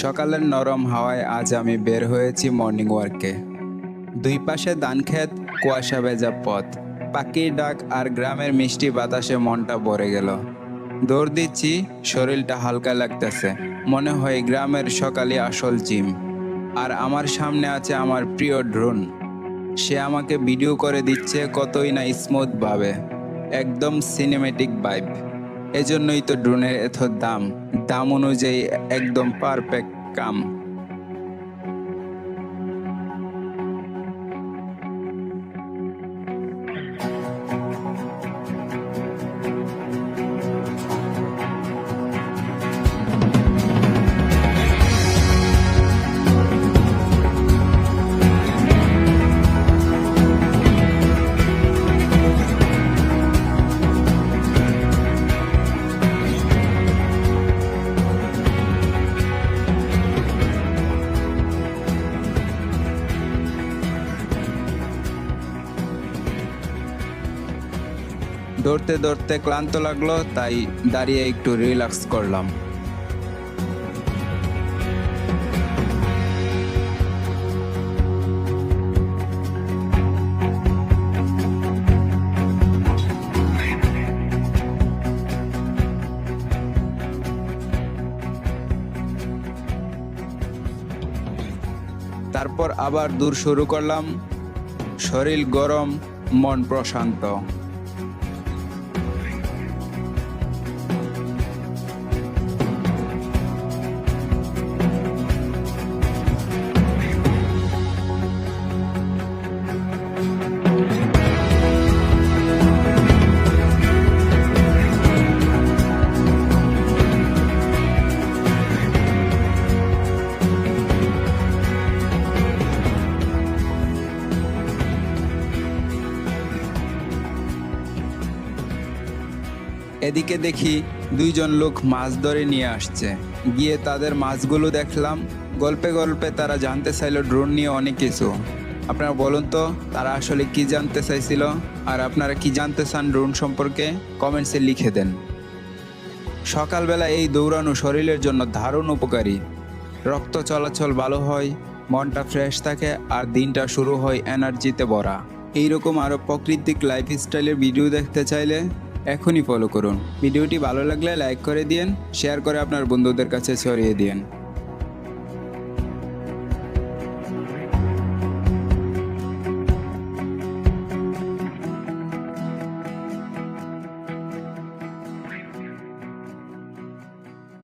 সকালের নরম হাওয়ায় আজ আমি বের হয়েছি মর্নিং ওয়ার্কে। দুই পাশে ধানক্ষেত, কুয়াশা ভেজা পথ, পাখির ডাক আর গ্রামের মিষ্টি বাতাসে মনটা ভরে গেল। দৌড় দিচ্ছি, শরীরটা হালকা লাগতেছে, মনে হয় গ্রামের সকালে আসল জিম। আর আমার সামনে আছে আমার প্রিয় ড্রোন। সে আমাকে ভিডিও করে দিচ্ছে কতই না স্মুথ ভাবে, একদম সিনেমেটিক ভাইব। এজন্যই তো ড্রোনের এত দাম, দাম অনুযায়ী একদম পারফেক্ট কাম। দৌড়তে দৌড়তে ক্লান্ত লাগলো, তাই দাঁড়িয়ে একটু রিল্যাক্স করলাম। তারপর আবার দূর শুরু করলাম। শরীর গরম, মন প্রশান্ত। এদিকে দেখি দুইজন লোক মাছ ধরে নিয়ে আসছে। গিয়ে তাদের মাছগুলো দেখলাম। গল্পে গল্পে তারা জানতে চাইলো ড্রোন নিয়ে অনেক কিছু। আপনারা বলুন তো তারা আসলে কি জানতে চাইছিল, আর আপনারা কি জানতে চান ড্রোন সম্পর্কে কমেন্টসে লিখে দেন। সকালবেলা এই দৌড়ানো শরীরের জন্য দারুণ উপকারী। রক্ত চলাচল ভালো হয়, মনটা ফ্রেশ থাকে, আর দিনটা শুরু হয় এনার্জিতে ভরা। এইরকম আরও প্রাকৃতিক লাইফস্টাইলের ভিডিও দেখতে চাইলে এখনই ফলো করুন। ভিডিওটি ভালো লাগলে লাইক করে দিন, শেয়ার করে আপনার বন্ধুদের কাছে ছড়িয়ে দিন।